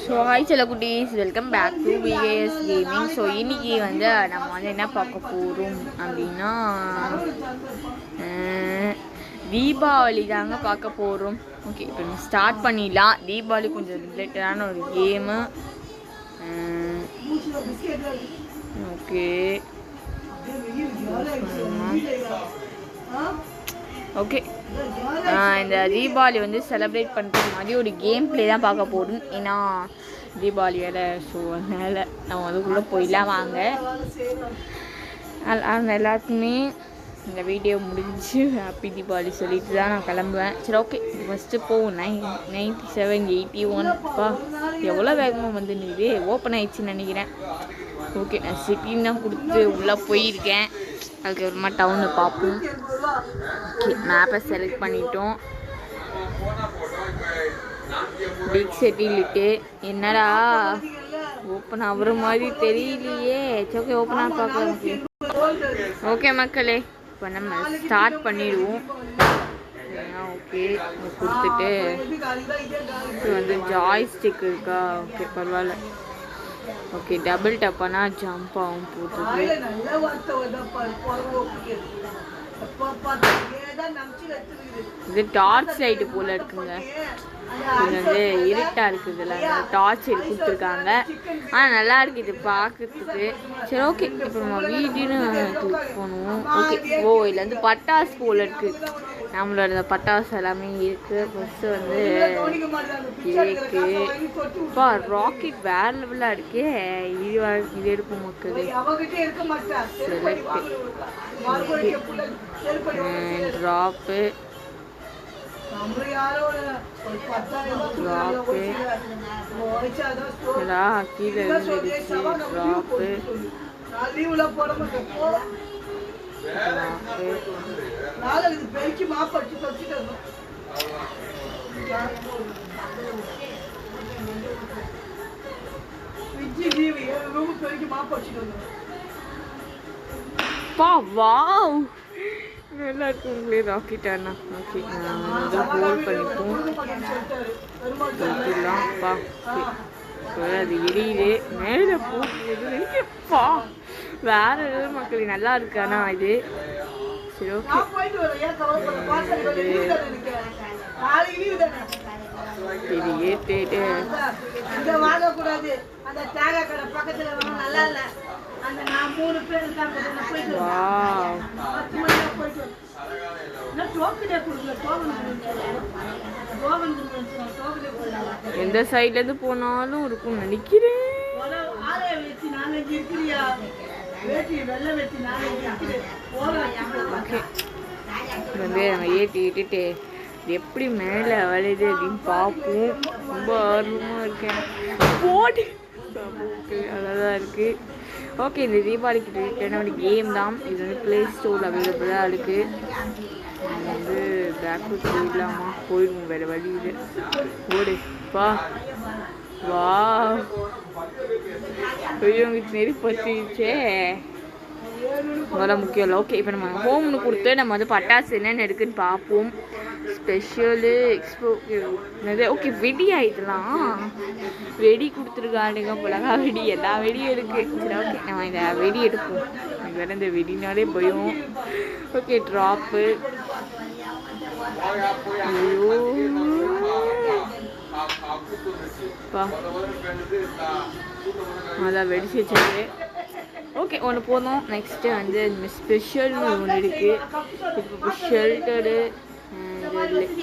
So hi செல்ல குட்டீஸ், welcome back to VKS gaming. So இன்றைக்கி வந்து நம்ம வந்து என்ன பார்க்க போகிறோம் அப்படின்னா தீபாவளி தாங்க பார்க்க போகிறோம். ஓகே, இப்போ நம்ம ஸ்டார்ட் பண்ணிடலாம். தீபாவளி கொஞ்சம் ரிலேட்டடான ஒரு கேமு. ஓகே ஓகே இந்த தீபாவளி வந்து செலிப்ரேட் பண்ணுறது மாதிரி ஒரு கேம் ப்ளே தான் பார்க்க போகிறோம். ஏன்னா தீபாவளி வேலை, ஸோ அதனால் நம்ம அதுக்குள்ளே போயிடலாம் வாங்க. எல்லாத்துக்குமே இந்த வீடியோ முடிஞ்சு ஹாப்பி தீபாவளி சொல்லிட்டு தான் நான் கிளம்புவேன். சரி, ஓகே, ஃபஸ்ட்டு போவோம். 97 81 அப்பா எவ்வளோ வேகமாக வந்து இது ஓப்பன் ஆயிடுச்சுன்னு நினைக்கிறேன். ஓகே, நான் சிட்டின்னு தான் கொடுத்து உள்ளே போயிருக்கேன். அதுக்கப்புறமா டவுனை பார்ப்போம். ஓகே, மேப்பை செலக்ட் பண்ணிட்டோம். பிக் செட்டிலிட்டு என்னடா ஓப்பன் ஆகிற மாதிரி தெரியலையே. ஓகே, ஓப்பன் ஆக பார்க்கலாம். ஓகே மக்களே, இப்போ நம்ம ஸ்டார்ட் பண்ணிடுவோம். ஓகே, கொடுத்துட்டு இது வந்து ஜாய்ஸ்டிக் இருக்கா? ஓகே, பரவாயில்ல. ஓகே, டபுள் டப்பானா ஜம்ப் ஆகும் போட்டுருக்கு. இது டார்ச் லைட்டு போல் இருக்குங்க. இது வந்து இருட்டாக இருக்குது. இதில் டார்ச் லைட் கொடுத்துருக்காங்க. ஆனால் நல்லா இருக்குது இது பார்க்கறதுக்கு. சரி, ஓகே, இப்போ நம்ம வீடியோன்னு கிளிக் பண்ணுவோம். ஓகே, ஓ இதில் வந்து பட்டாசு போல் இருக்குது. நம்மளோட பட்டாசு எல்லாமே இருக்குது. ஃபஸ்ட்டு வந்து கேக்கு. இப்போ ராக்கெட் வேறு லெவலாக இருக்கே. இது எடுப்போம் மக்கள். செலக்ட் ட்ராப்பு கீழே இருந்துச்சு. ட்ராப்பு வாவ் நல்லா இருக்கு உங்களே ராக்கெட் அண்ணா. ஓகே, நான் வந்து ஹோல்ட் பண்ணிப்போம். ஓகேலாம்ப்பா. அது எரியுது மேலே போகுதுப்பா. வேற ஏதாவது மக்கள் நல்லா இருக்கு. ஆனால் இது சரி, ஓகே. சரி, ஏற்றிட்டு எந்த சைட்ல இருந்து போனாலும் இருக்கும் நினைக்கிறேன். வந்து நம்ம ஏற்றிட்டு எப்படி மேலே வளையுது அப்படின்னு பார்ப்போம். ரொம்ப ஆர்வமாக இருக்கேன். போட்டு அழகாக இருக்குது. ஓகே, இந்த தீபாவளிக்கு ரிலேட்டடான கேம் தான். இது வந்து ப்ளே ஸ்டோரில் அவைலபிளாக இருக்குது. வந்து பேக்கு போயிடலாமா? போயிடுவோம், வேறு வழி இது. ஓடு வா வா. பெரியவங்களுக்கு நெருப்பற்றிச்சே, அதெல்லாம் முக்கியம் இல்லை. ஓகே, இப்போ நம்ம ஹோம்னு கொடுத்து நம்ம வந்து பட்டாசு என்னென்னு இருக்குன்னு பார்ப்போம். ஸ்பெஷலு எக்ஸ்போ என்னது? ஓகே, வெடி ஆகிடலாம். வெடி கொடுத்துருக்கானுங்க, மிளகா வெடி, எல்லா வெடியும் இருக்குது. சரி, ஓகே, நம்ம இந்த வெடி எடுப்போம். எனக்கு வேறு இந்த வெடினாலே பயம். Okay, drop. ஐயோ அதான் வெடிச்சு வச்சாரு. ஓகே, ஒன்று போதும். நெக்ஸ்ட்டு வந்து ஸ்பெஷல்னு ஒன்று இருக்குது. இப்போ ஷெல்டரு,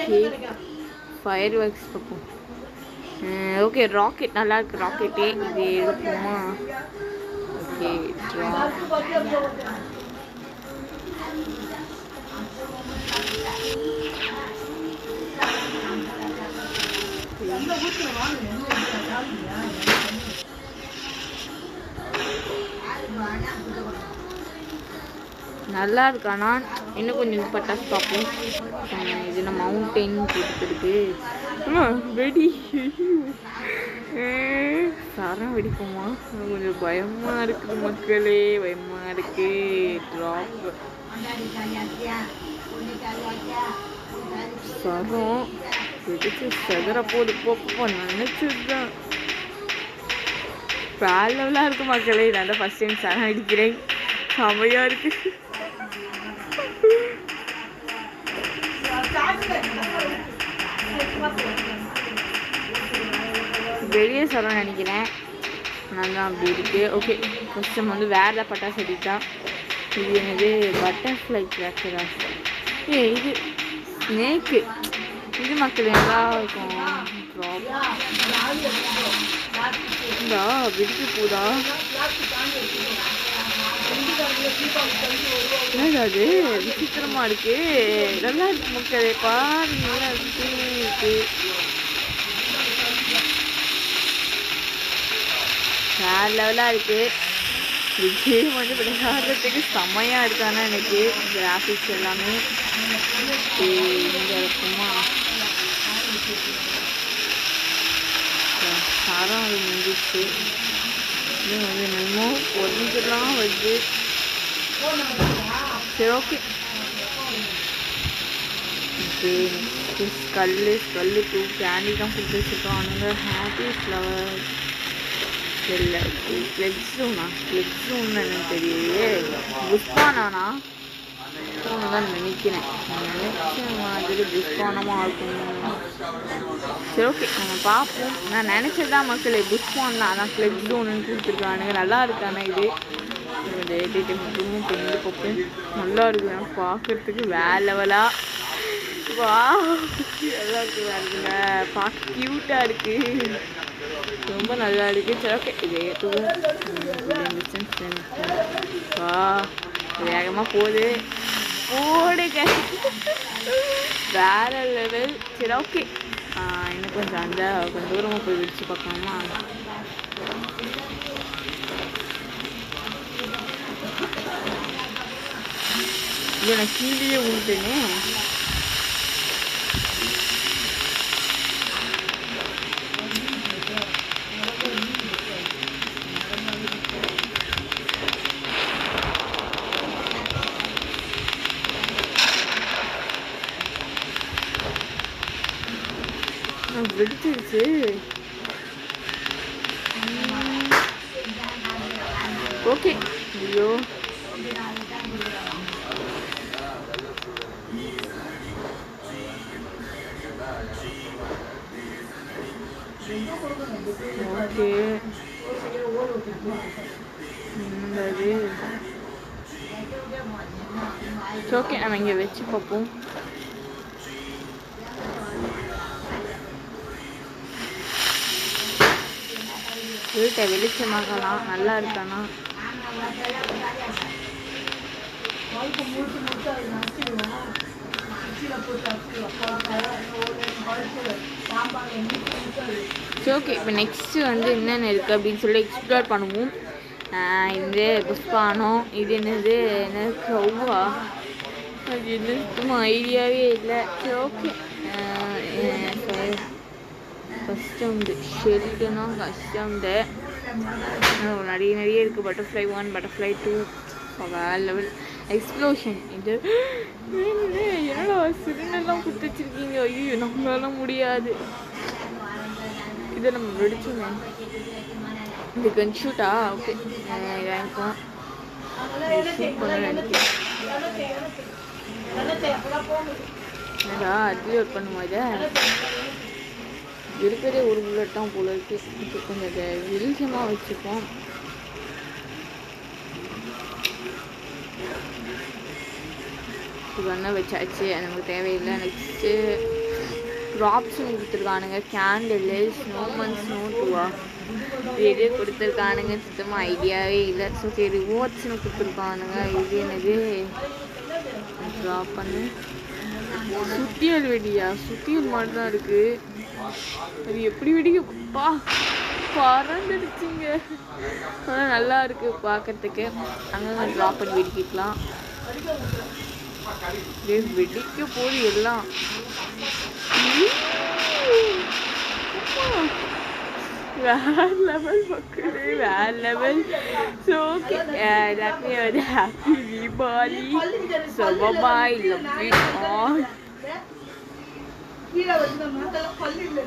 கேக், ஃபயர் ஒர்க்ஸ் பார்ப்போம். ஓகே, ராக்கெட் நல்லா இருக்குது. ராக்கெட்டே இது எடுப்போமா? ஓகே, நல்லா இருக்கு. ஆனால் இன்னும் கொஞ்சம் பட்டாசு பார்ப்போம். இது நம்ம மவுண்டைன் கொடுத்துருக்கு. வெடி சரம் வெடிப்போமா? கொஞ்சம் பயமாக இருக்குது மக்களே, பயமாக இருக்குது. ட்ராப் சரம் வெடிச்சு செதற போது போப்போ நினைச்சதுதான் வேற லெவலாக இருக்கு மக்களே. நான் தான் ஃபர்ஸ்ட் டைம் சரம் அடிக்கிறேன். செமையா இருக்கு. வெளியே சரம் நினைக்கிறேன். நான் தான் அப்படி இருக்கு. ஓகே, ஃபர்ஸ்ட் டைம் வந்து வேற பட்டாசு அடித்தான். இது என்னது பட்டர்ஃப்ளை கிராக்கரா? இது ஸ்னேக்கு. இது மக்கள் நல்லா இருக்கும். வெடிக்க போதா? என்னது அது விசித்திரமா இருக்கு. நல்லா இருக்கு மக்களே, பாருங்க. நல்லா இருக்கு. வேற லெவலா இருக்கு. கேம் வந்து விளையாடுறதுக்கு செம்மையா இருக்கானா எனக்கு கிராஃபிக்ஸ் எல்லாமே. இங்க இருக்குமா சரம் அது முடிஞ்சிச்சு. இது வந்து என்னமோ பொருஞ்செல்லாம் வருது. சரி, ஓகே. ஸ்கல்லு 2 கேண்டி தான் கொடுத்து வச்சுருக்கானுங்க. ஹாப்பி ஃப்ளவர் ஃப்ளெக்ஸுன்னு எனக்கு தெரியலையே. புஷ்பானானா தான் நினைக்கிறேன். நினைச்ச மாதிரி புஷ்பானமாக இருக்கும். சரி, ஓகே, நம்ம பார்ப்போம். நான் நினச்சதான் மக்களே புஷ்பான் தான். அதான் ஃப்ளெக்ஸுன்னு கொடுத்துருக்கானுங்க. நல்லா இருக்கானே இது. மட்டும் கொஞ்சம் பார்ப்போம். நல்லா இருக்கு. எனக்கு பார்க்கறதுக்கு வேற லெவலா. வா, நல்லா இருக்கு. வேற இருக்குங்க, பார்க்க க்யூட்டாக இருக்கு. ரொம்ப நல்லா இருக்கு. சரி, ஓகே, இதே வா வேகமாக போகுது. போடுங்க, வேற லெவல். சரி, ஓகே, இன்னும் கொஞ்சம் கொஞ்சம் தூரமாக போய் விடிச்சு பார்க்கணுமா? இல்லை, நான் கீழே விட்டேனே. வெடிச்சிருச்சு. ஓகே, ஐயோ ஓகே. ஓகே, நம்ம இங்கே வச்சு பார்ப்போம். வீட்டை வெளிச்சமாகலாம். நல்லா இருக்கானா? ஓகே, இப்போ நெக்ஸ்ட்டு வந்து என்னென்ன இருக்குது அப்படின்னு சொல்லி எக்ஸ்ப்ளோர் பண்ணுவோம். இது புஷ்பானம். இது என்னது கவ்வா? அது என்ன சுத்தமாக ஐடியாவே இல்லை. சரி, ஓகே. கஷ்டம்து ஷெல்டுனா கஷ்டம்து. நிறைய இருக்குது. பட்டர்ஃப்ளை 1, பட்டர்ஃப்ளை 2, வேற லெவல். எக்ஸ்ப்ளோஷன். இது என்னடா சிலிண்டர்லாம் கொடுத்து வச்சிருக்கீங்க? ஐயோ, நம்மளால முடியாது. இதை நம்ம வெடிச்சோங்க. இது கன் ஷூட்டா? ஓகே, இதாயிருக்கும். ஷூட் பண்ண நினைக்கிறேன். என்னடா அட்வியூட் பண்ணுமா? இதை இருக்கிறதே ஒரு புல்லட் தான் போல இருக்கு. கொஞ்சம் அதை வெளிச்சமாக வச்சுப்போம். இது வச்சாச்சு, நமக்கு தேவையில்லை. நெக்ஸ்ட்டு ப்ராப்ஸ்ன்னு கொடுத்துருக்கானுங்க. கேண்டிலு, ஸ்னோமன், ஸ்னோட்டுவா இது கொடுத்துருக்கானுங்க. சுத்தமாக ஐடியாவே இல்லை. ஸோ சரி, ரிவார்ட்ஸ்னு கொடுத்துருக்கானுங்க. இது என்னது? ட்ராப் பண்ணு. சுத்தியல் வெடியா? சுத்தியல் மாதிரி தான் இருக்குது. அது எப்படி வெடிக்கப்பா பறந்துடுச்சிங்க. ஆனால் நல்லா இருக்குது பார்க்கறதுக்கு. அங்கங்கே ட்ராப் பண்ணி வெடிக்கலாம். வெடிக்க போது எல்லாம். வேற லெவல் மக்களே, வேற லெவல். ஸோ ஓகே, எல்லாருமே வந்து happy Deepavali. So bye, love you all. கீழே வந்து மேல பல்லு இல்லை.